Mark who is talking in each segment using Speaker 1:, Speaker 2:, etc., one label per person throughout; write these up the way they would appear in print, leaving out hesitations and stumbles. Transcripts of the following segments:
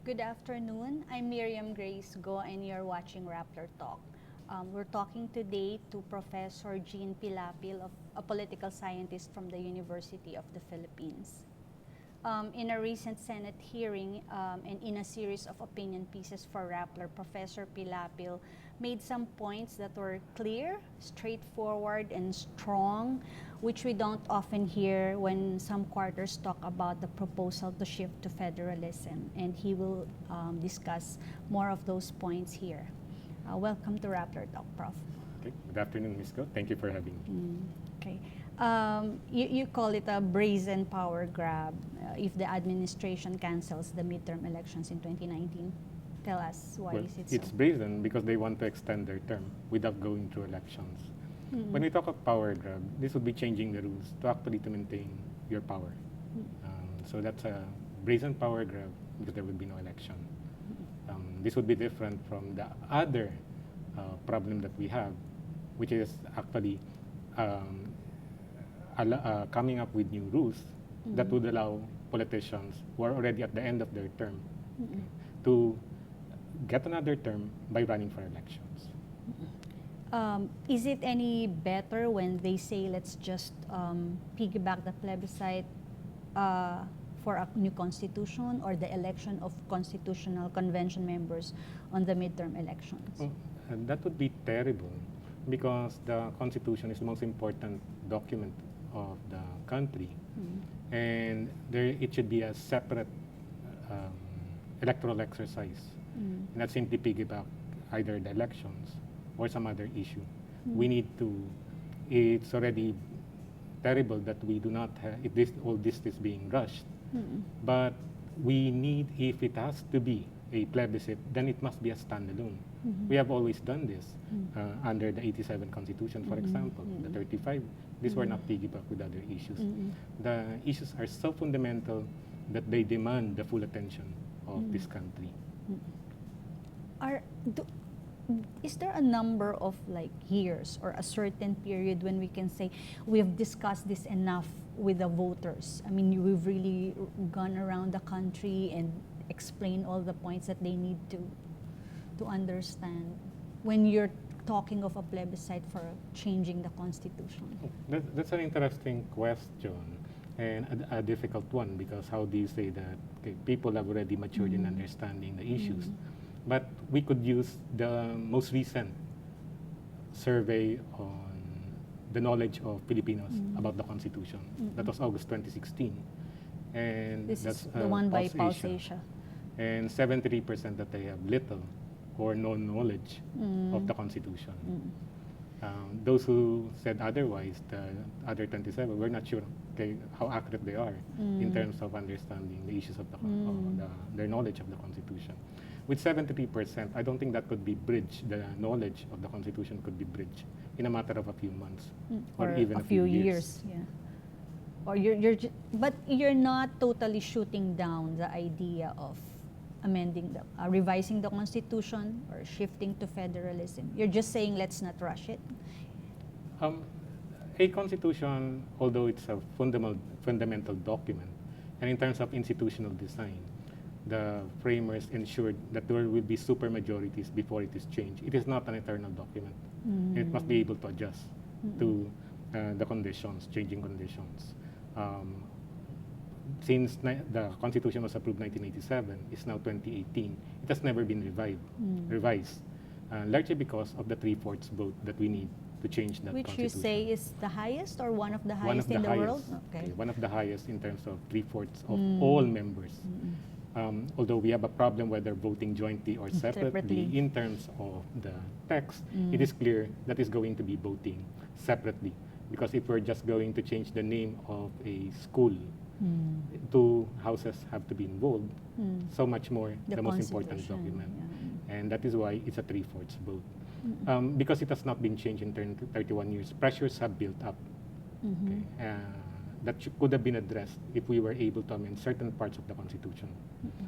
Speaker 1: Good afternoon. I'm Miriam Grace Go, and you're watching Rappler Talk. We're talking today to Professor Jean Pilapil, a political scientist from the University of the Philippines. In a recent Senate hearing and in a series of opinion pieces for Rappler, Professor Pilapil made some points that were clear, straightforward, and strong, which we don't often hear when some quarters talk about the proposal to shift to federalism. And he will discuss more of those points here. Welcome to Rappler Talk, Prof.
Speaker 2: Okay. Good afternoon, Ms. Go. Thank you for having me.
Speaker 1: Okay. You call it a brazen power grab if the administration cancels the midterm elections in 2019. Tell us why
Speaker 2: Well,
Speaker 1: is it
Speaker 2: it's
Speaker 1: so?
Speaker 2: brazen because they want to extend their term without going through elections. When we talk of power grab, this would be changing the rules to actually to maintain your power. So that's a brazen power grab because there would be no election. This would be different from the other problem that we have, which is actually coming up with new rules that would allow politicians who are already at the end of their term to get another term by running for elections.
Speaker 1: Is it any better when they say let's just piggyback the plebiscite for a new constitution or the election of constitutional convention members on the midterm elections?
Speaker 2: Well, and that would be terrible because the Constitution is the most important document of the country, and it should be a separate electoral exercise, and not simply piggyback either the elections or some other issue. We need to. It's already terrible that we do not have all this is being rushed, but we need, if it has to be a plebiscite, then it must be a standalone. We have always done this under the 87 Constitution, for example, the 35. These were not piggyback with other issues. The issues are so fundamental that they demand the full attention of this country.
Speaker 1: Is there a number of like years or a certain period when we can say we have discussed this enough with the voters? I mean, we've really gone around the country and explained all the points that they need to understand when you're talking of a plebiscite for changing the Constitution?
Speaker 2: That's an interesting question and a difficult one, because how do you say that people have already matured in understanding the issues? But we could use the most recent survey on the knowledge of Filipinos about the Constitution. That was August 2016. And
Speaker 1: This
Speaker 2: that's
Speaker 1: is the one by
Speaker 2: Pulse
Speaker 1: Pulse Asia.
Speaker 2: And 73% that they have little or no knowledge of the Constitution. Those who said otherwise, the other 27, we're not sure how accurate they are in terms of understanding the issues of their knowledge of the Constitution. With 73%, I don't think that could be bridged. The knowledge of the Constitution could be bridged in a matter of a few months or even
Speaker 1: a few years. Yeah. Or but you're not totally shooting down the idea of amending revising the Constitution or shifting to federalism. You're just saying let's not rush it.
Speaker 2: A Constitution, although it's a fundamental document, and in terms of institutional design, the framers ensured that there will be supermajorities before it is changed. It is not an eternal document. It must be able to adjust to the conditions, changing conditions. Since the Constitution was approved 1987, it's now 2018. It has never been revised, largely because of the 3/4 vote that we need to change that
Speaker 1: Which
Speaker 2: Constitution.
Speaker 1: you say is the highest or one of the
Speaker 2: One of
Speaker 1: highest in the world?
Speaker 2: Okay, one of the highest in terms of 3/4 of all members. Although we have a problem whether voting jointly or separately. In terms of the text, it is clear that is going to be voting separately. Because if we're just going to change the name of a school, two houses have to be involved, so much more the most important document.
Speaker 1: Yeah.
Speaker 2: And that is why it's a 3/4 vote. Because it has not been changed in 31 years, pressures have built up. That could have been addressed if we were able to amend certain parts of the Constitution.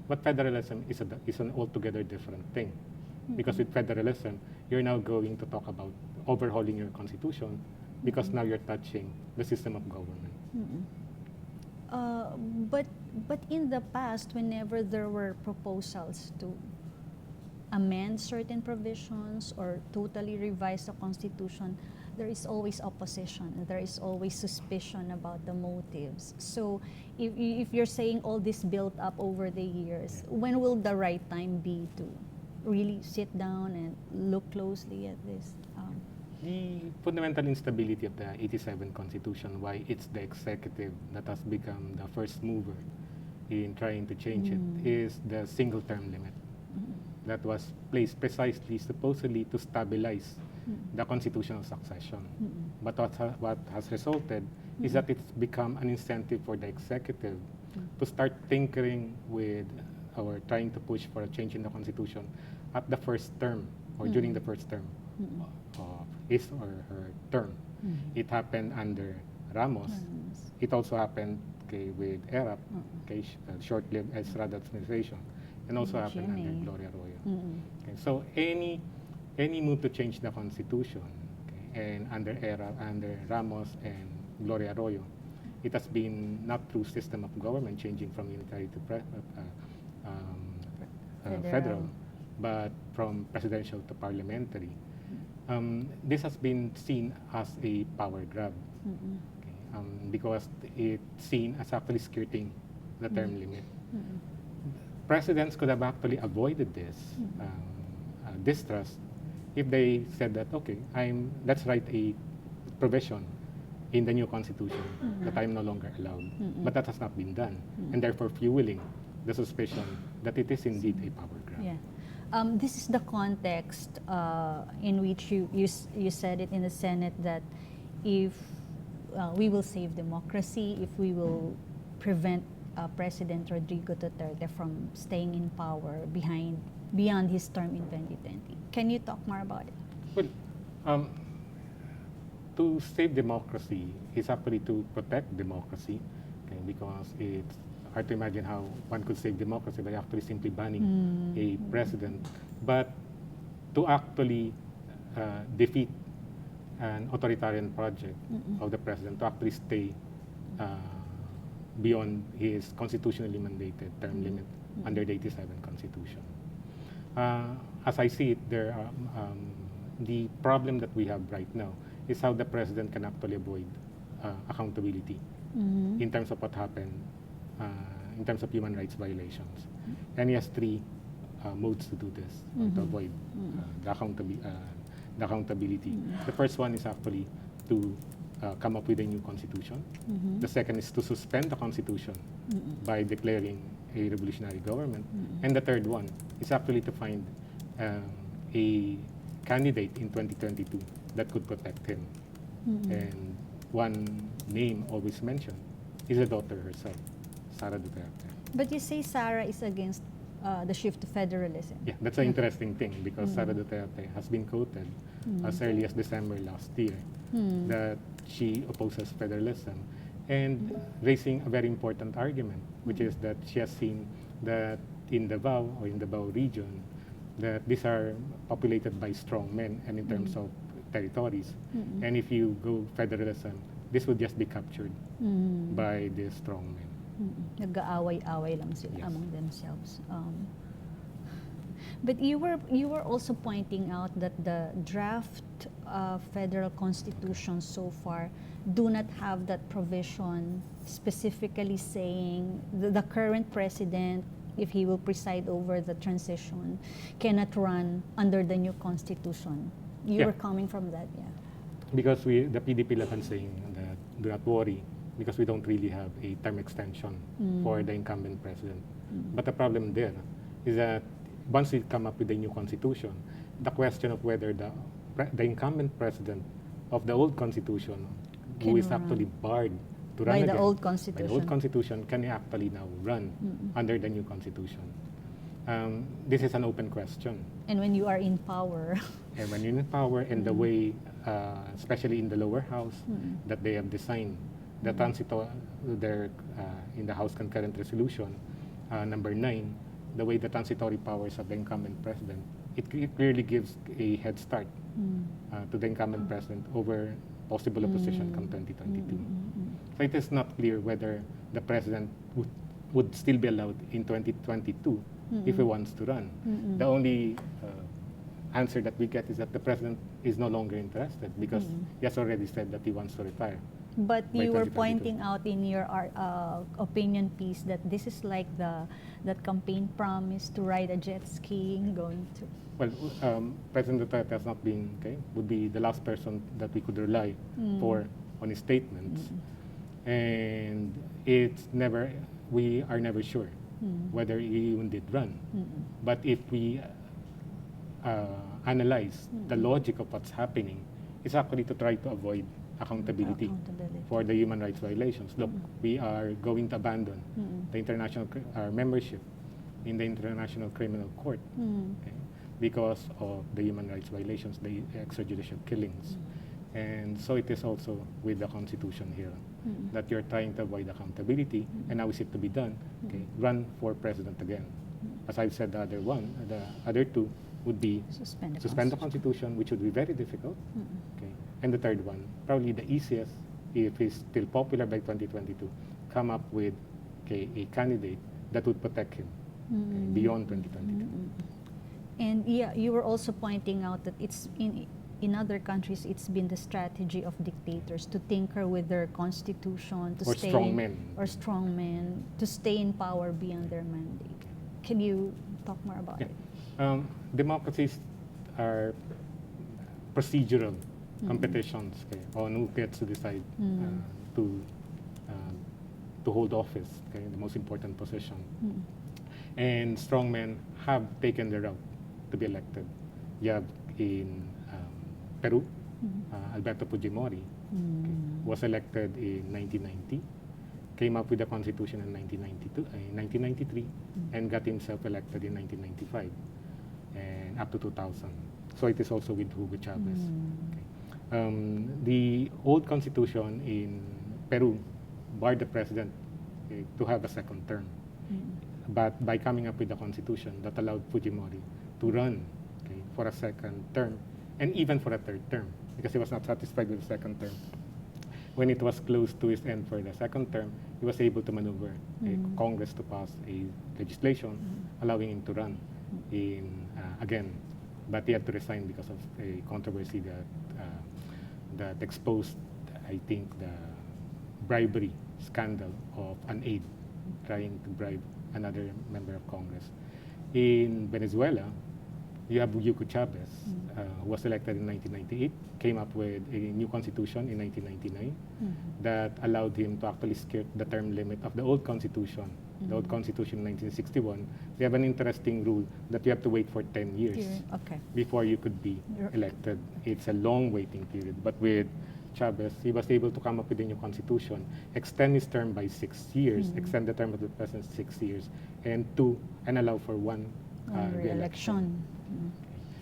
Speaker 2: But federalism is an altogether different thing. Because with federalism, you're now going to talk about overhauling your Constitution because now you're touching the system of government.
Speaker 1: Uh, but but in the past, whenever there were proposals to amend certain provisions or totally revise the Constitution, there is always opposition. There is always suspicion about the motives. So if you're saying all this built up over the years, when will the right time be to really sit down and look closely at this?
Speaker 2: The fundamental instability of the 87 Constitution, why it's the executive that has become the first mover in trying to change it, is the single term limit that was placed precisely, supposedly, to stabilize the constitutional succession. But what has resulted is that it's become an incentive for the executive to start tinkering with or trying to push for a change in the Constitution at the first term or during the first term of his or her term. It happened under Ramos. It also happened with ERAP, short-lived Estrada administration, and also happened under Gloria Arroyo. Okay, so any move to change the Constitution, and under Ramos and Gloria Arroyo, it has been not through system of government changing from unitary to federal, but from presidential to parliamentary. This has been seen as a power grab, because it's seen as actually skirting the term limit. Presidents could have actually avoided this distrust if they said that, okay, let's write a provision in the new constitution that I'm no longer allowed. But that has not been done, and therefore fueling the suspicion that it is indeed a power grab.
Speaker 1: Yeah. This is the context in which you said it in the Senate that if we will save democracy, if we will prevent President Rodrigo Duterte from staying in power beyond his term in 2020. Can you talk more about it?
Speaker 2: Well, to save democracy is actually to protect democracy, because it's hard to imagine how one could save democracy by actually simply banning a president. But to actually defeat an authoritarian project of the president, to actually stay beyond his constitutionally mandated term limit under the 87 Constitution. As I see it, the problem that we have right now is how the president can actually avoid accountability in terms of what happened in terms of human rights violations. And he has three modes to do this, to avoid the accountability. The first one is actually to come up with a new constitution. The second is to suspend the constitution by declaring a revolutionary government. And the third one is actually to find a candidate in 2022 that could protect him. And one name always mentioned is the daughter herself, Sara Duterte.
Speaker 1: But you say Sara is against the shift to federalism.
Speaker 2: Yeah, that's an interesting thing, because Sara Duterte has been quoted as early as December last year that she opposes federalism, and raising a very important argument, which is that she has seen that in Davao or in the Davao region, that these are populated by strong men and in terms of territories. And if you go federalism, this would just be captured by these strong men.
Speaker 1: Nag-aaway-away lang sila
Speaker 2: Yes.
Speaker 1: among themselves. But you were also pointing out that the draft federal constitution so far do not have that provision specifically saying the current president, if he will preside over the transition, cannot run under the new constitution. You were coming from that, yeah.
Speaker 2: Because the PDP left on saying that do not worry, because we don't really have a term extension for the incumbent president. But the problem there is that once we come up with a new constitution, the question of whether the incumbent president of the old constitution, who is actually barred to run
Speaker 1: by
Speaker 2: again
Speaker 1: the old
Speaker 2: by the old constitution, can actually now run under the new constitution. This is an open question.
Speaker 1: And when you are in power.
Speaker 2: And when you're in power, and the way, especially in the lower house, that they have designed the in the House Concurrent Resolution number 9, the way the transitory powers of the incumbent president, it clearly gives a head start to the incumbent president over possible opposition come 2022. So it is not clear whether the president would still be allowed in 2022 if he wants to run. The only answer that we get is that the president is no longer interested because he has already said that he wants to retire.
Speaker 1: But
Speaker 2: by
Speaker 1: you were
Speaker 2: 2022.
Speaker 1: pointing out in your opinion piece that this is like that campaign promise to ride a jet skiing going to.
Speaker 2: Well, President Duterte has not been, would be the last person that we could rely for on his statements. And we are never sure whether he even did run. But if we analyze the logic of what's happening, it's actually to try to avoid accountability for the human rights violations. Look, we are going to abandon the our membership in the International Criminal Court because of the human rights violations, the extrajudicial killings. And so it is also with the Constitution here that you're trying to avoid accountability. And how is it to be done? Run for president again. As I've said, the other two would be suspend the Constitution, which would be very difficult. And the third one, probably the easiest, if he's still popular by 2022, come up with a candidate that would protect him beyond 2022.
Speaker 1: And yeah, you were also pointing out that it's in other countries, it's been the strategy of dictators to tinker with their constitution, to
Speaker 2: Or
Speaker 1: stay
Speaker 2: strongmen.
Speaker 1: to stay in power beyond their mandate. Can you talk more about it?
Speaker 2: Democracies are procedural competitions on who gets to decide to hold office, the most important position. And strongmen have taken the route to be elected. You have in Peru, Alberto Fujimori was elected in 1990, came up with the constitution in 1993, and got himself elected in 1995 and up to 2000. So it is also with Hugo Chavez. The old constitution in Peru barred the president to have a second term. But by coming up with the constitution that allowed Fujimori to run for a second term and even for a third term, because he was not satisfied with the second term. When it was close to his end for the second term, he was able to maneuver Congress to pass a legislation allowing him to run again. But he had to resign because of a controversy that exposed, I think, the bribery scandal of an aide trying to bribe another member of Congress. In Venezuela, you have Hugo Chavez, who was elected in 1998, came up with a new constitution in 1999 that allowed him to actually skirt the term limit of the old constitution. The old constitution in 1961, they have an interesting rule that you have to wait for 10 years before you could be elected. It's a long waiting period. But with Chavez, he was able to come up with a new constitution, extend his term by 6 years, extend the term of the president 6 years, and allow for one re-election.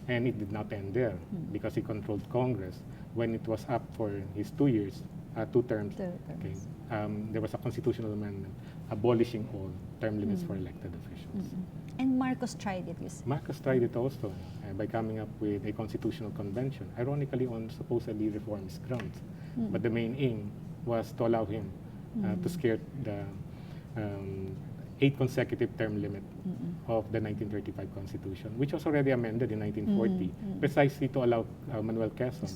Speaker 2: And it did not end there because he controlled Congress. When it was up for his 2 years, 2 terms, there was a constitutional amendment abolishing all term limits for elected officials.
Speaker 1: And Marcos tried it, you said.
Speaker 2: Marcos tried it also by coming up with a constitutional convention, ironically on supposedly reformist grounds. But the main aim was to allow him to skirt the 8 consecutive term limit of the 1935 Constitution, which was already amended in 1940, precisely to allow Manuel Quezon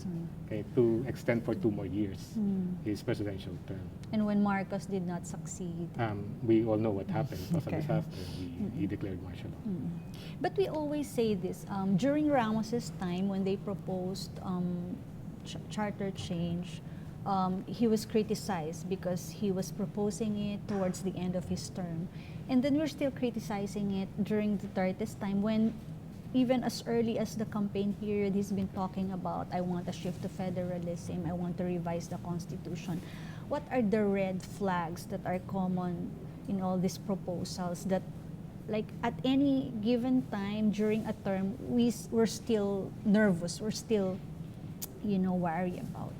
Speaker 2: to extend for 2 more years his presidential term.
Speaker 1: And when Marcos did not succeed,
Speaker 2: we all know what happened. It was a disaster. He declared martial law.
Speaker 1: But we always say this, during Ramos's time when they proposed charter change, he was criticized because he was proposing it towards the end of his term. And then we're still criticizing it during Duterte's time when even as early as the campaign period, he's been talking about, I want a shift to federalism, I want to revise the Constitution. What are the red flags that are common in all these proposals that, like, at any given time during a term, we're still nervous, we're still, worried about?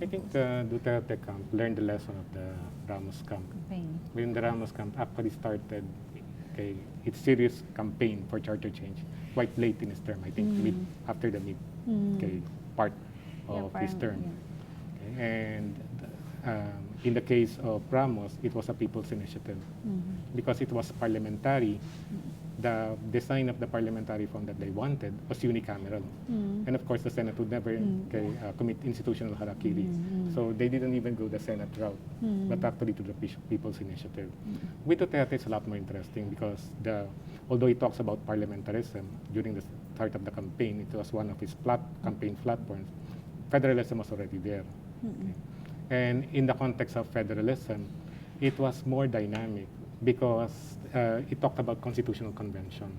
Speaker 2: I think the Duterte camp learned the lesson of the Ramos camp.
Speaker 1: Campaign.
Speaker 2: When the Ramos camp actually started okay, its serious campaign for charter change quite late in his term, I think, after the mid okay, part of his term. Okay, and in the case of Ramos, it was a people's initiative because it was parliamentary. The design of the parliamentary form that they wanted was unicameral. And of course, the Senate would never commit institutional harakiri. So they didn't even go the Senate route, but actually to the people's initiative. With Duterte, it's a lot more interesting because although he talks about parliamentarism during the start of the campaign, it was one of his campaign platforms. Federalism was already there. Okay. And in the context of federalism, it was more dynamic because it talked about constitutional convention.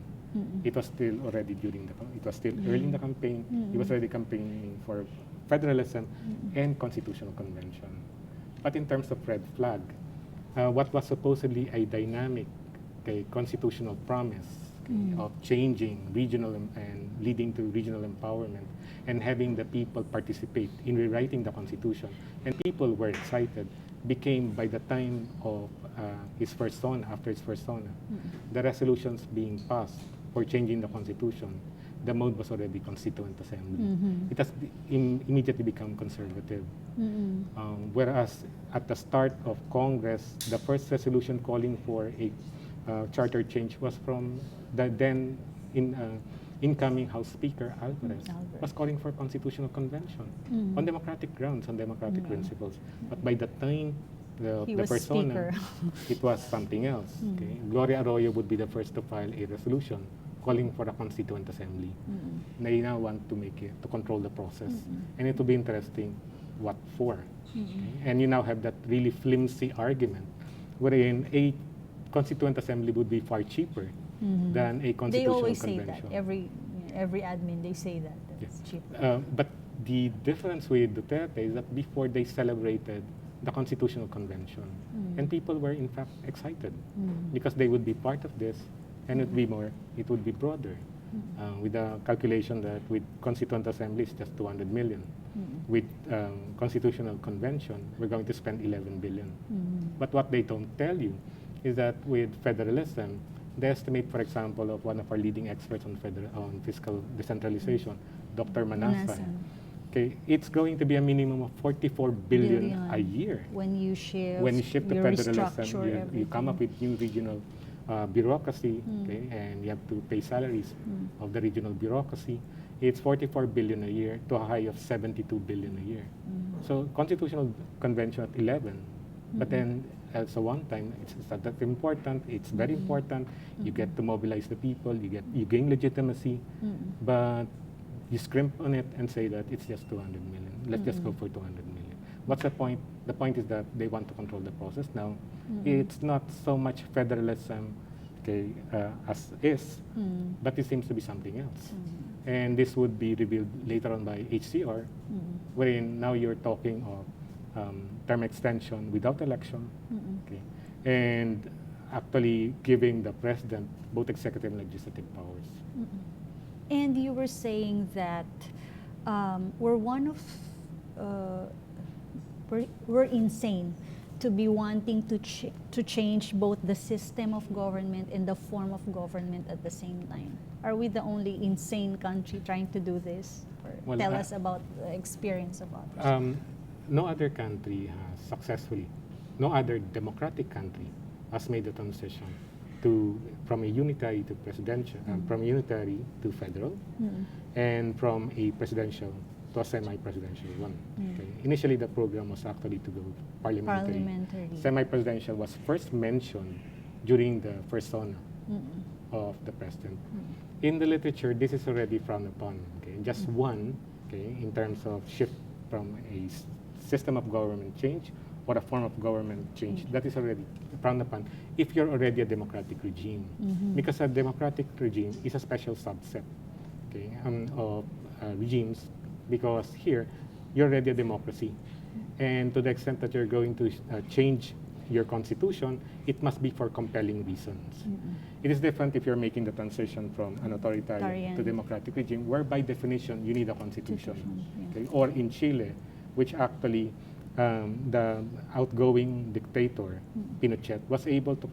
Speaker 2: It was still already it was still early in the campaign. He was already campaigning for federalism and constitutional convention. But in terms of red flag, what was supposedly a dynamic constitutional promise of changing regional and leading to regional empowerment and having the people participate in rewriting the constitution, and people were excited, became by the time of his persona, after his persona, the resolutions being passed for changing the constitution, the mode was already constituent assembly. It has immediately become conservative. Whereas at the start of Congress, the first resolution calling for a charter change was from the then incoming House Speaker, Alvarez, was calling for constitutional convention on democratic grounds, on democratic principles. But by the time the persona, it was something else. Okay? Gloria Arroyo would be the first to file a resolution calling for a constituent assembly. They now want to make it, to control the process. And it will be interesting what for. Okay? And you now have that really flimsy argument wherein a constituent assembly would be far cheaper than a constitutional convention.
Speaker 1: They always say that. Every admin, they say that. It's cheaper.
Speaker 2: But the difference with Duterte is that before they celebrated the constitutional convention, and people were in fact excited because they would be part of this, and it would be broader. With the calculation that with constituent assembly it's just 200 million. With constitutional convention, we're going to spend 11 billion. But what they don't tell you is that with federalism, the estimate, for example, of one of our leading experts on fiscal decentralization, Dr. Manasa, okay, it's going to be a minimum of 44 billion a year.
Speaker 1: When you shift
Speaker 2: to federalism, you come up with new regional bureaucracy, okay, and you have to pay salaries of the regional bureaucracy. It's 44 billion a year to a high of 72 billion a year. So constitutional convention at 11, but then as a one-time, it's not that important. It's very important. You get to mobilize the people. You gain legitimacy, but you scrimp on it and say that it's just 200 million. Let's just go for 200 million. What's the point? The point is that they want to control the process now. It's not so much federalism, okay, as is, but it seems to be something else. And this would be revealed later on by HCR, wherein now you're talking of term extension without election, okay, and actually giving the president both executive and legislative powers.
Speaker 1: And you were saying that we're insane to be wanting to change both the system of government and the form of government at the same time. Are we the only insane country trying to do this? Or tell us about the experience of others.
Speaker 2: No other country has successfully, no other democratic country has made the transition from a unitary to presidential, from unitary to federal, and from a presidential to a semi-presidential one. Okay. Initially, the program was actually to go parliamentary. Semi-presidential was first mentioned during the persona of the president. In the literature, this is already frowned upon. Okay? Just one, okay, in terms of shift from a system of government change or a form of government change, that is already frowned upon if you're already a democratic regime. Because a democratic regime is a special subset, okay, of regimes, because here you're already a democracy. And to the extent that you're going to change your constitution, it must be for compelling reasons. It is different if you're making the transition from an authoritarian to democratic regime, where by definition you need a constitution. Okay? Or in Chile, which actually the outgoing dictator, Pinochet, was able to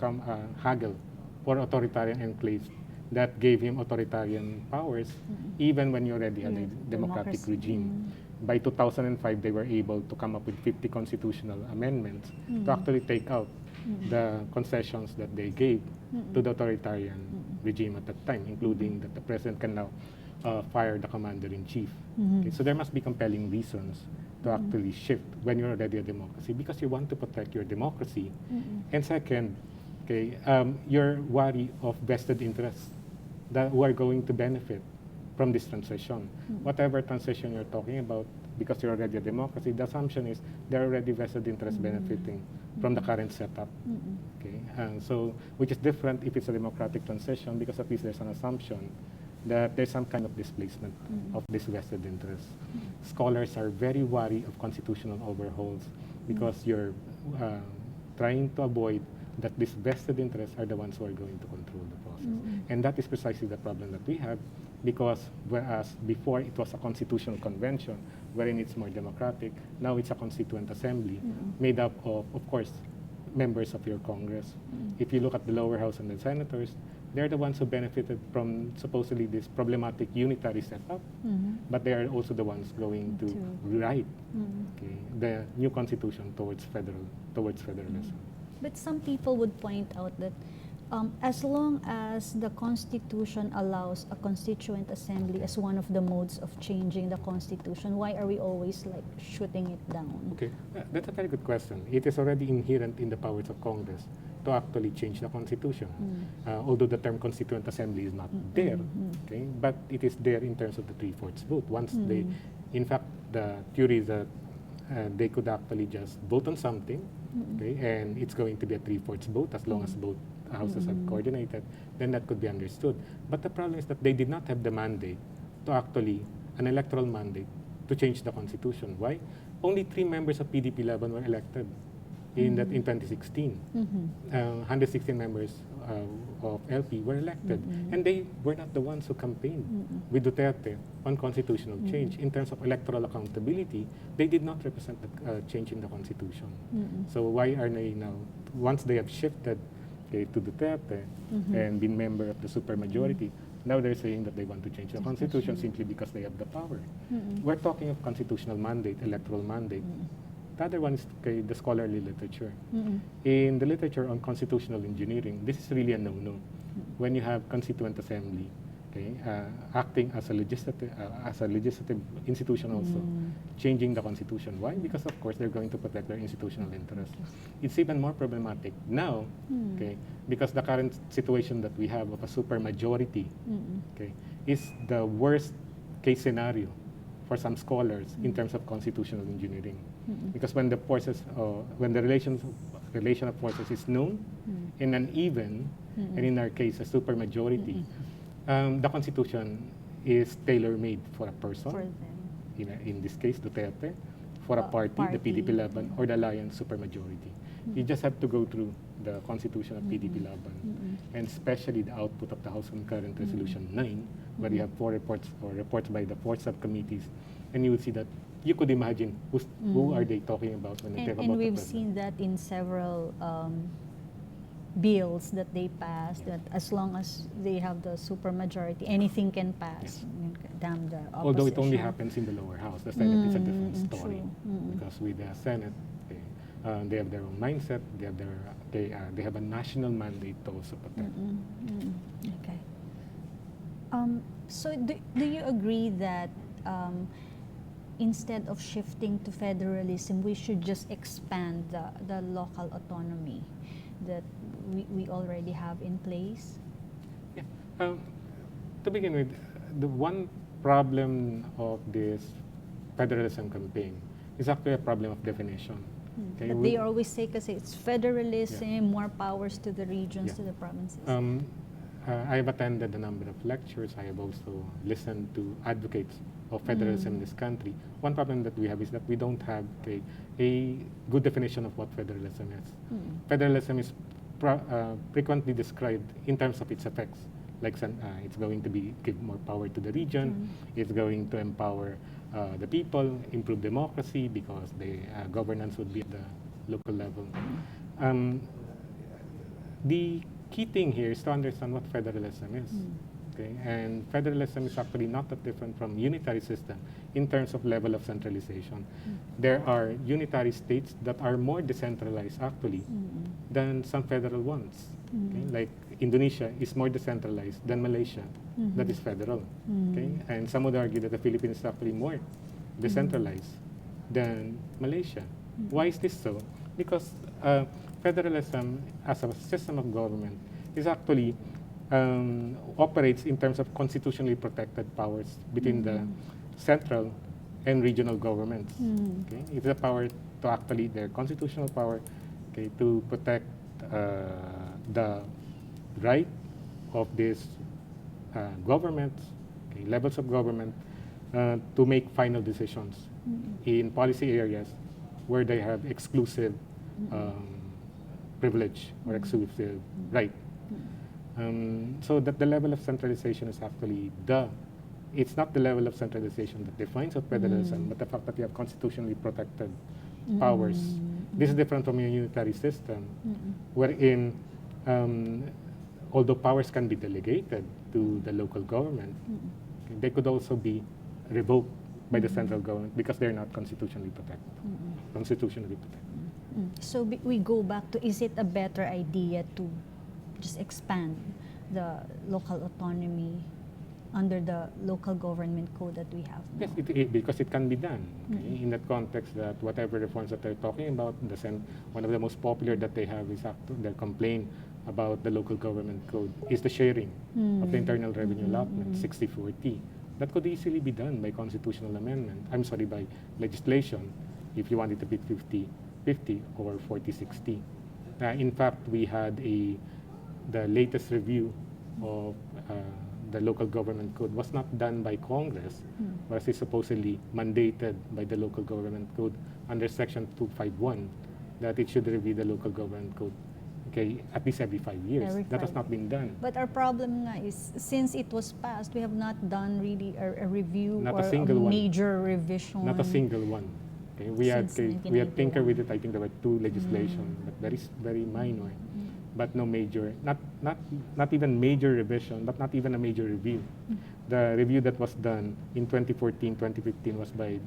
Speaker 2: haggle for authoritarian enclaves that gave him authoritarian powers, even when you already had a democratic
Speaker 1: Democracy.
Speaker 2: regime. By 2005, they were able to come up with 50 constitutional amendments to actually take out the concessions that they gave to the authoritarian regime at that time, including that the president can now fire the commander-in-chief. Okay, so there must be compelling reasons to actually shift when you're already a democracy, because you want to protect your democracy. And second, okay, you're wary of vested interests that who are going to benefit from this transition. Whatever transition you're talking about, because you're already a democracy, the assumption is there are already vested interests benefiting from the current setup. Okay, so which is different if it's a democratic transition, because at least there's an assumption that there's some kind of displacement of this vested interest. Scholars are very wary of constitutional overhauls because you're trying to avoid that these vested interests are the ones who are going to control the process. And that is precisely the problem that we have, because whereas before it was a constitutional convention wherein it's more democratic, now it's a constituent assembly made up of course, members of your Congress. If you look at the lower house and the senators, they're the ones who benefited from supposedly this problematic unitary setup, but they are also the ones going to write okay, the new constitution towards federalism.
Speaker 1: But some people would point out that as long as the Constitution allows a constituent assembly as one of the modes of changing the Constitution, why are we always like shooting it down?
Speaker 2: Okay, that's a very good question. It is already inherent in the powers of Congress to actually change the Constitution. Although the term Constituent Assembly is not there, okay, but it is there in terms of the 3/4 vote. Once they, in fact, the theory is that they could actually just vote on something, okay, and it's going to be a 3/4 vote as long as both houses are coordinated, then that could be understood. But the problem is that they did not have the mandate to actually, an electoral mandate, to change the Constitution. Why? Only 3 members of PDP 11 were elected in 2016. 116 members of LP were elected, and they were not the ones who campaigned with Duterte on constitutional change. In terms of electoral accountability, they did not represent the change in the Constitution. So why are they now, once they have shifted okay, to Duterte and been member of the supermajority, now they're saying that they want to change the Constitution simply because they have the power. We're talking of constitutional mandate, electoral mandate. The other one is okay, the scholarly literature. In the literature on constitutional engineering, this is really a no-no. When you have constituent assembly, okay, acting as a legislative institution also, changing the constitution. Why? Because of course they're going to protect their institutional interests. It's even more problematic now, okay, because the current situation that we have of a supermajority, okay, is the worst case scenario for some scholars in terms of constitutional engineering. Because when the forces, when the relation of forces is known and uneven, and in our case a supermajority, the Constitution is tailor-made for a person,
Speaker 1: For them.
Speaker 2: in this case Duterte, for a party, the PDP 11, or the Alliance supermajority. You just have to go through the Constitution of PDP 11, and especially the output of the House Concurrent Resolution 9, where you have 4 reports or reports by the 4 subcommittees, and you will see that you could imagine who are they talking about when they talk about
Speaker 1: And
Speaker 2: the
Speaker 1: we've
Speaker 2: president.
Speaker 1: seen that in several bills that they passed, that as long as they have the supermajority, anything can pass. Damn the opposition.
Speaker 2: Although it only happens in the lower house, the Senate is a different story.
Speaker 1: True.
Speaker 2: Because with the Senate, they have their own mindset. They have a national mandate to also protect.
Speaker 1: Okay. So do you agree that instead of shifting to federalism, we should just expand the local autonomy that we already have in place?
Speaker 2: Yeah. To begin with, the one problem of this federalism campaign is actually a problem of definition. Okay,
Speaker 1: But they always say, kasi it's federalism, more powers to the regions,
Speaker 2: Yeah.
Speaker 1: to the provinces.
Speaker 2: I have attended a number of lectures. I have also listened to advocates of federalism in this country. One problem that we have is that we don't have a good definition of what federalism is. Federalism is frequently described in terms of its effects. Like it's going to give more power to the region. It's going to empower the people, improve democracy because the governance would be at the local level. The key thing here is to understand what federalism is. Okay? And federalism is actually not that different from unitary system in terms of level of centralization. There are unitary states that are more decentralized actually than some federal ones. Okay? Like Indonesia is more decentralized than Malaysia, that is federal. Okay? And some would argue that the Philippines is actually more decentralized than Malaysia. Why is this so? Because federalism as a system of government is actually operates in terms of constitutionally protected powers between the central and regional governments. Okay? It's a power to actually, their constitutional power, okay, to protect the right of these governments, okay, levels of government, to make final decisions in policy areas where they have exclusive privilege or exclusive right. So that the level of centralization is actually it's not the level of centralization that defines what federalism, but the fact that you have constitutionally protected powers. This is different from a unitary system, wherein although powers can be delegated to the local government, they could also be revoked by the central government because they're not constitutionally protected. Constitutionally protected.
Speaker 1: So we go back to, is it a better idea to just expand the local autonomy under the local government code that we have now?
Speaker 2: Yes, because it can be done. Okay? In that context, that whatever reforms that they're talking about, one of the most popular that they have is their complaint about the local government code is the sharing of the internal revenue allotment, 60-40. That could easily be done by constitutional amendment. I'm sorry, by legislation, if you want it to be 50-50 or 40-60. In fact, we had the latest review of the local government code was not done by Congress, but is supposedly mandated by the local government code under Section 251 that it should review the local government code, okay, at least every 5 years. That has not been done.
Speaker 1: But our problem nga is, since it was passed, we have not done really a review
Speaker 2: Not
Speaker 1: or
Speaker 2: a single one.
Speaker 1: major revision.
Speaker 2: Not a single one. Okay, we had tinker with it. I think there were 2 legislation, but very minor. But no major, not even major revision, but not even a major review. The review that was done in 2014, 2015 was by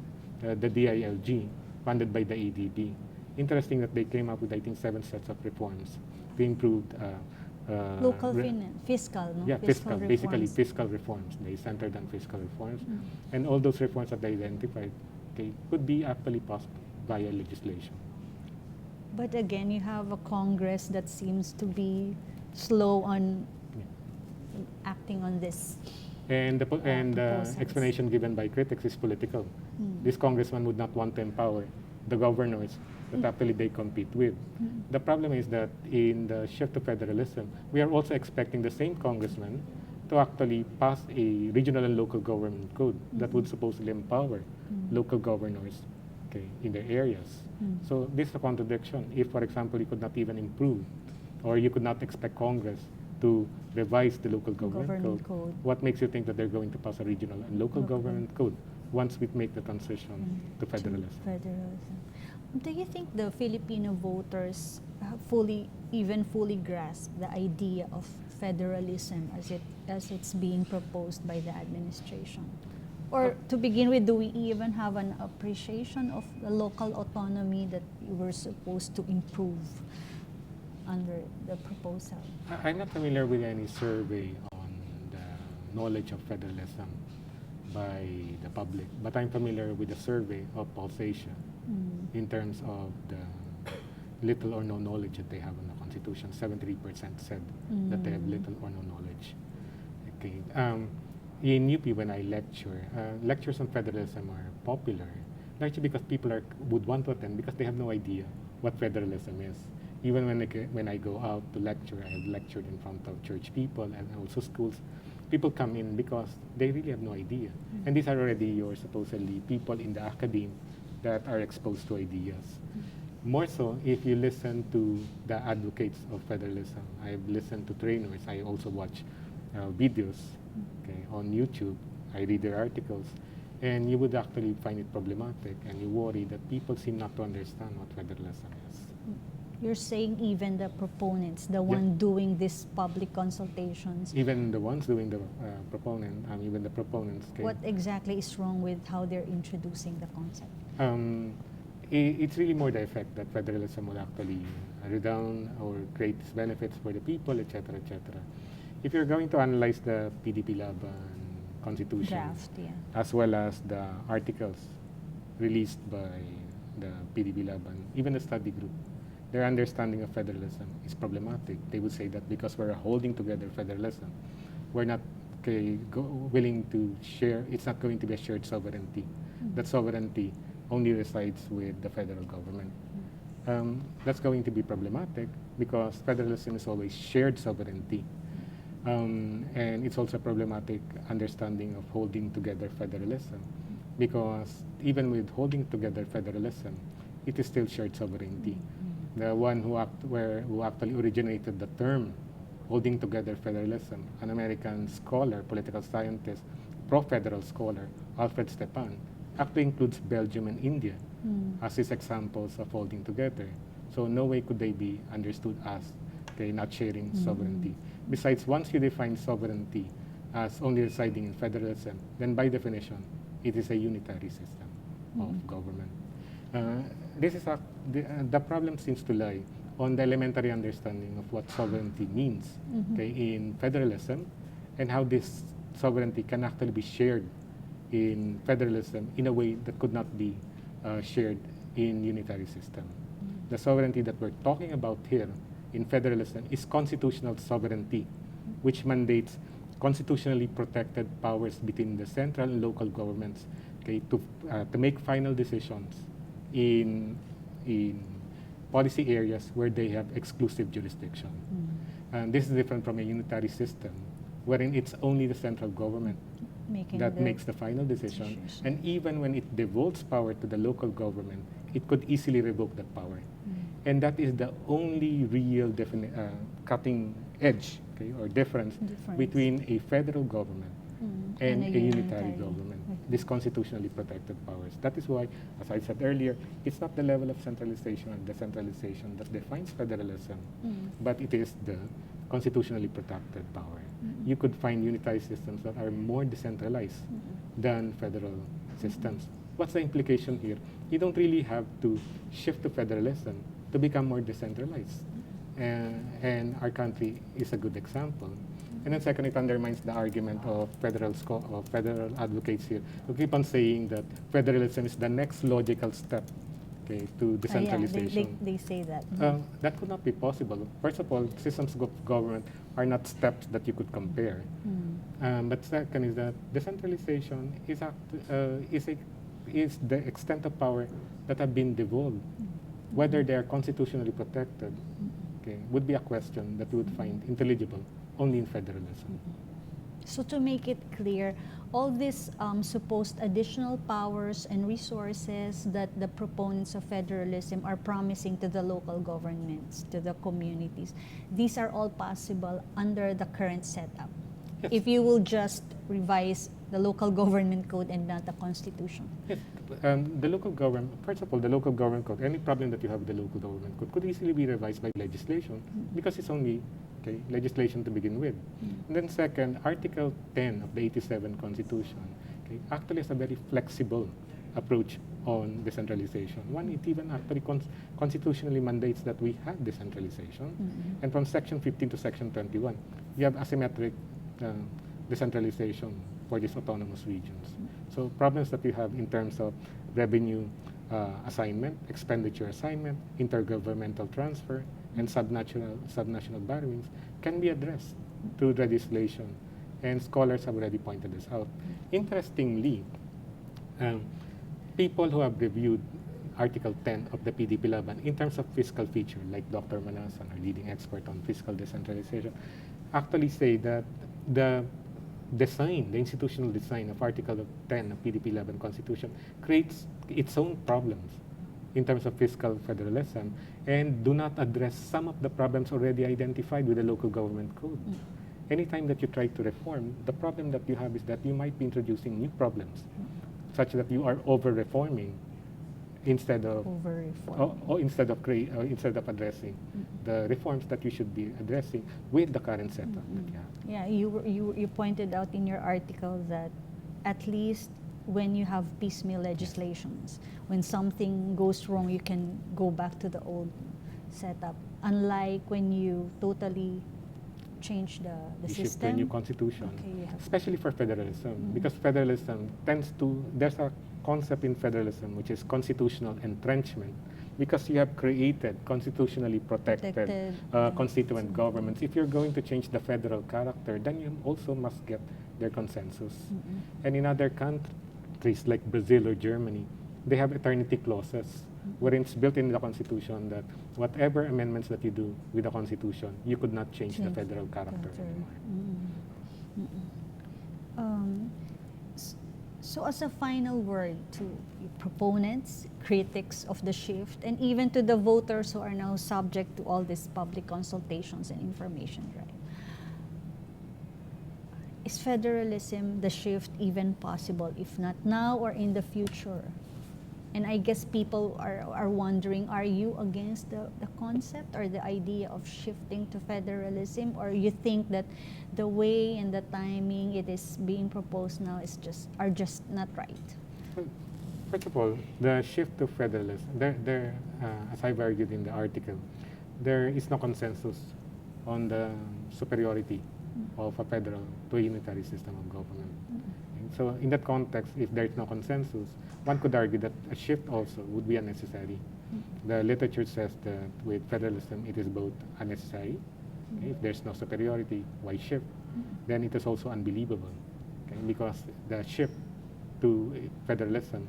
Speaker 2: the DILG, funded by the ADB. Interesting that they came up with, I think, 7 sets of reforms to improve
Speaker 1: local fiscal, no?
Speaker 2: Yeah, fiscal,
Speaker 1: reforms.
Speaker 2: basically fiscal reforms. They centered on fiscal reforms. And all those reforms that they identified, okay, could be actually possible via legislation.
Speaker 1: But again, you have a Congress that seems to be slow on acting on this.
Speaker 2: And the
Speaker 1: proposals.
Speaker 2: explanation given by critics is political. This congressman would not want to empower the governors that actually they compete with. The problem is that in the shift to federalism, we are also expecting the same congressman to actually pass a regional and local government code that would supposedly empower local governors, okay, in their areas. So this is a contradiction. If, for example, you could not even improve, or you could not expect Congress to revise the local government code, what makes you think that they're going to pass a regional and local government code once we make the transition to federalism?
Speaker 1: Do you think the Filipino voters fully grasp the idea of federalism as it's being proposed by the administration? Or to begin with, do we even have an appreciation of the local autonomy that we were supposed to improve under the proposal?
Speaker 2: I'm not familiar with any survey on the knowledge of federalism by the public, but I'm familiar with the survey of Pulse Asia in terms of the little or no knowledge that they have on the Constitution. 73% said that they have little or no knowledge. Okay. In UP, when I lecture, lectures on federalism are popular, largely because people would want to attend because they have no idea what federalism is. Even when I go out to lecture, I have lectured in front of church people and also schools. People come in because they really have no idea. And these are already your supposedly people in the academe that are exposed to ideas. More so, if you listen to the advocates of federalism, I've listened to trainers, I also watch videos on YouTube, I read their articles, and you would actually find it problematic and you worry that people seem not to understand what federalism is.
Speaker 1: You're saying even the proponents, the one doing these public consultations,
Speaker 2: Even the ones doing the even the proponents. Okay?
Speaker 1: what exactly is wrong with how they're introducing the concept?
Speaker 2: It's really more the effect that federalism will actually redound or create benefits for the people, etc., etc. If you're going to analyze the PDP Laban Constitution,
Speaker 1: Draft, yeah.
Speaker 2: as well as the articles released by the PDP Laban, even the study group, their understanding of federalism is problematic. They would say that because we're holding together federalism, we're not willing to share, it's not going to be a shared sovereignty. That sovereignty only resides with the federal government. That's going to be problematic because federalism is always shared sovereignty. And it's also a problematic understanding of holding together federalism because even with holding together federalism, it is still shared sovereignty. The one who actually originated the term holding together federalism, an American scholar, political scientist, pro-federal scholar, Alfred Stepan, actually includes Belgium and India as his examples of holding together. So no way could they be understood as not sharing sovereignty. Besides, once you define sovereignty as only residing in federalism, then by definition, it is a unitary system of government. The problem seems to lie on the elementary understanding of what sovereignty means in federalism and how this sovereignty can actually be shared in federalism in a way that could not be shared in unitary system. The sovereignty that we're talking about here in federalism is constitutional sovereignty, which mandates constitutionally protected powers between the central and local governments to make final decisions in policy areas where they have exclusive jurisdiction. And this is different from a unitary system, wherein it's only the central government that makes the final decision. And even when it devolves power to the local government, it could easily revoke that power. And that is the only real cutting edge or difference between a federal government and a unitary government, these constitutionally protected powers. That is why, as I said earlier, it's not the level of centralization and decentralization that defines federalism, but it is the constitutionally protected power. You could find unitary systems that are more decentralized than federal systems. What's the implication here? You don't really have to shift to federalism to become more decentralized. And our country is a good example. And then second, it undermines the argument of federal advocates here who keep on saying that federalism is the next logical step to decentralization.
Speaker 1: They say that.
Speaker 2: That could not be possible. First of all, systems of government are not steps that you could compare. But second is that decentralization is the extent of power that have been devolved. Whether they are constitutionally protected would be a question that you would find intelligible only in federalism.
Speaker 1: So to make it clear, all these supposed additional powers and resources that the proponents of federalism are promising to the local governments, to the communities, these are all possible under the current setup.
Speaker 2: Yes.
Speaker 1: If you will just revise the local government code and not the constitution.
Speaker 2: Yes, the local government, first of all, the local government code, any problem that you have with the local government code could easily be revised by legislation because it's only legislation to begin with. And then second, Article 10 of the 87 Constitution actually has a very flexible approach on decentralization. One, it even actually constitutionally mandates that we have decentralization. And from Section 15 to Section 21, you have asymmetric decentralization for these autonomous regions. So problems that you have in terms of revenue assignment, expenditure assignment, intergovernmental transfer, and subnational borrowings can be addressed through legislation. And scholars have already pointed this out. Interestingly, people who have reviewed Article 10 of the PDP Laban in terms of fiscal feature, like Dr. Manasan, our leading expert on fiscal decentralization, actually say that the institutional design of Article 10 of PDP Laban Constitution creates its own problems in terms of fiscal federalism and do not address some of the problems already identified with the local government code. Anytime that you try to reform, the problem that you have is that you might be introducing new problems such that you are over-reforming instead of
Speaker 1: over reform.
Speaker 2: instead of addressing the reforms that you should be addressing with the current setup that you have.
Speaker 1: Yeah, you pointed out in your article that at least when you have piecemeal legislations, when something goes wrong, you can go back to the old setup. Unlike when you totally change the
Speaker 2: You
Speaker 1: system.
Speaker 2: shift to a new constitution,
Speaker 1: Okay, you have-
Speaker 2: especially for federalism, because federalism tends to, there's a concept in federalism which is constitutional entrenchment, because you have created constitutionally protected
Speaker 1: Protected,
Speaker 2: constituent governments. If you're going to change the federal character, then you also must get their consensus. And in other countries like Brazil or Germany, they have eternity clauses wherein it's built in the constitution that whatever amendments that you do with the constitution, you could not change the federal character anymore.
Speaker 1: So as a final word to proponents, critics of the shift, and even to the voters who are now subject to all these public consultations and information, right? Is federalism, the shift, even possible, if not now or in the future? And I guess people are wondering, are you against the concept or the idea of shifting to federalism? Or you think that the way and the timing it is being proposed now are just not right?
Speaker 2: Well, first of all, the shift to federalism, as I've argued in the article, there is no consensus on the superiority of a federal to a unitary system of government. And so in that context, if there is no consensus, one could argue that a shift also would be unnecessary. The literature says that with federalism, it is both unnecessary. Okay? If there's no superiority, why shift? Then it is also unbelievable, okay? Because the shift to federalism,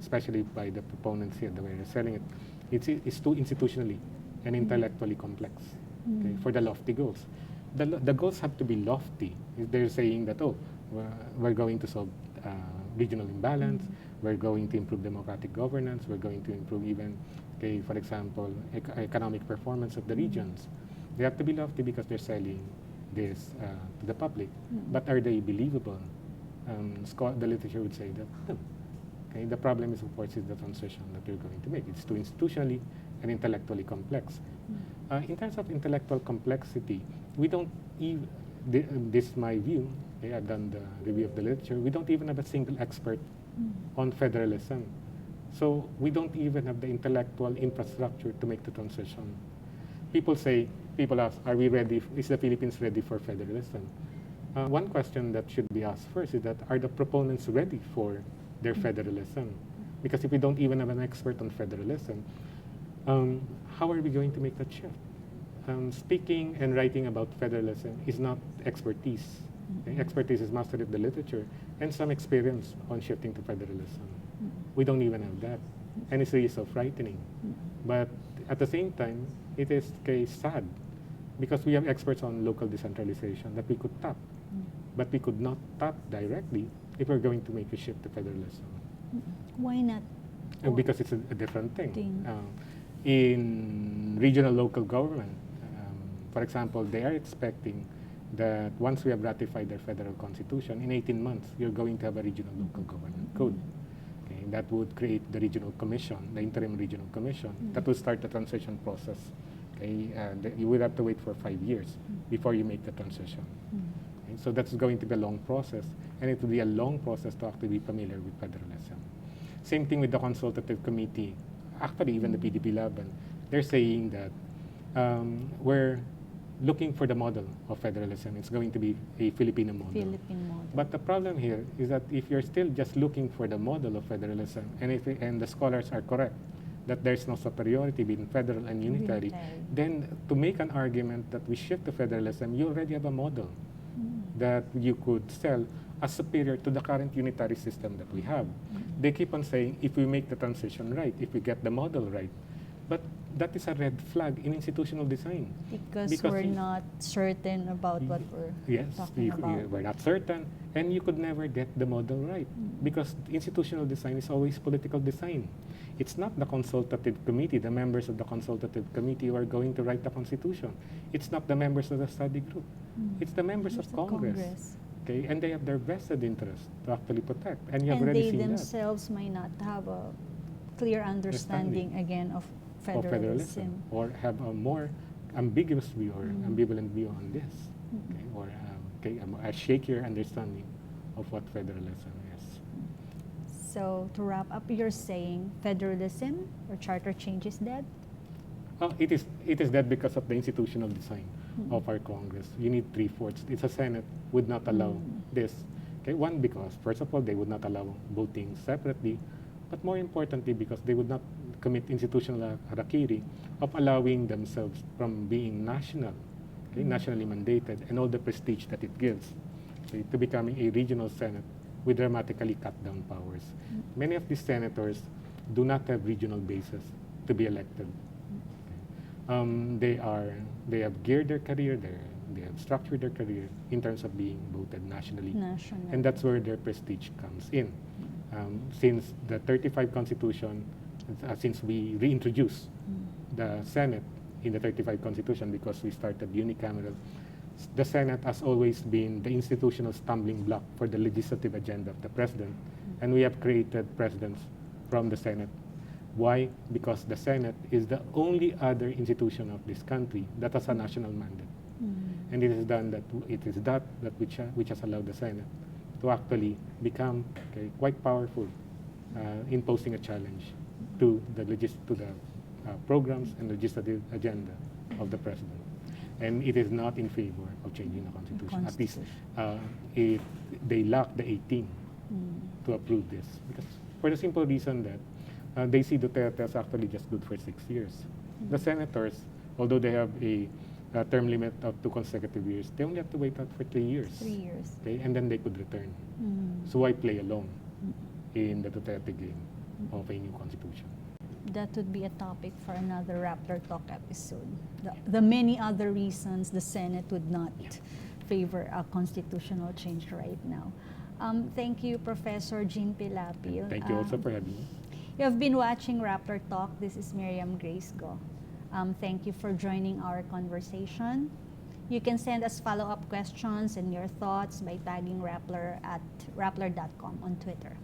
Speaker 2: especially by the proponents here, the way they're selling it, it's too institutionally and intellectually complex, okay, for the lofty goals. The goals have to be lofty. They're saying that, we're going to solve regional imbalance, we're going to improve democratic governance, we're going to improve even, okay, for example, economic performance of the regions. They have to be lofty because they're selling this to the public. But are they believable? The literature would say that no. Okay, the problem is, of course, is the transition that you're going to make. It's too institutionally and intellectually complex. In terms of intellectual complexity, we don't even, this is my view, okay, I've done the review of the literature, we don't even have a single expert on federalism. So we don't even have the intellectual infrastructure to make the transition. People ask, are we ready, is the Philippines ready for federalism? One question that should be asked first is that, are the proponents ready for their federalism? Because if we don't even have an expert on federalism, how are we going to make that shift? Speaking and writing about federalism is not expertise. Okay? Expertise is mastery of the literature and some experience on shifting to federalism. We don't even have that. And it's really so frightening. But at the same time, it is sad because we have experts on local decentralization that we could tap. But we could not tap directly if we're going to make a shift to federalism.
Speaker 1: Why not?
Speaker 2: Because it's a different thing. In regional local government, for example, they are expecting that once we have ratified their federal constitution, in 18 months, you're going to have a regional local government code. Okay, that would create the regional commission, the interim regional commission, that will start the transition process. Okay, you would have to wait for 5 years before you make the transition. Okay, so that's going to be a long process, and it will be a long process to actually be familiar with federalism. Same thing with the consultative committee. Actually, even the PDP-11, they're saying that we're looking for the model of federalism. It's going to be a Filipino model. But the problem here is that if you're still just looking for the model of federalism, and the scholars are correct that there's no superiority between federal and unitary, then to make an argument that we shift to federalism, you already have a model that you could sell as superior to the current unitary system that we have. They keep on saying, if we make the transition right, if we get the model right, but that is a red flag in institutional design.
Speaker 1: Because we're not certain about what we're talking about.
Speaker 2: We're not certain, and you could never get the model right, because institutional design is always political design. It's not the consultative committee, the members of the consultative committee who are going to write the constitution. It's not the members of the study group. It's the members of Congress. Okay, and they have their vested interest to actually protect, and you have already seen that.
Speaker 1: And they themselves might not have a clear understanding again of
Speaker 2: of
Speaker 1: federalism.
Speaker 2: or have a more ambiguous view or ambivalent view on this, okay? Or a shakier understanding of what federalism is.
Speaker 1: So to wrap up, you're saying federalism or charter change is dead?
Speaker 2: It is that because of the institutional design of our Congress. You need 3/4. It's a Senate would not allow this. Okay, one, because first of all they would not allow voting separately, but more importantly because they would not commit institutional harakiri of allowing themselves from being national, okay, nationally mandated, and all the prestige that it gives, okay, to becoming a regional Senate with dramatically cut down powers. Many of these senators do not have regional bases to be elected. They have geared their career, they have structured their career in terms of being voted nationally. And that's where their prestige comes in. Since the 35 Constitution, since we reintroduced the Senate in the 35 Constitution because we started unicameral, the Senate has always been the institutional stumbling block for the legislative agenda of the President. And we have created presidents from the Senate. Why? Because the Senate is the only other institution of this country that has a national mandate. And it is that which has allowed the Senate to actually become quite powerful in posing a challenge to the programs and legislative agenda of the President. And it is not in favor of changing the Constitution. At least they lack the 18 to approve this. Because for the simple reason that they see Duterte as actually just good for 6 years. The senators, although they have a term limit of 2 consecutive years, they only have to wait out for 3 years.
Speaker 1: 3 years.
Speaker 2: Okay? And then they could return. So why play alone in the Duterte game of a new constitution?
Speaker 1: That would be a topic for another Rappler Talk episode. The many other reasons the Senate would not favor a constitutional change right now. Thank you, Professor Jean Pilapil.
Speaker 2: Thank you also for having me.
Speaker 1: You have been watching Rappler Talk. This is Miriam Grace Go. Thank you for joining our conversation. You can send us follow-up questions and your thoughts by tagging Rappler at rappler.com on Twitter.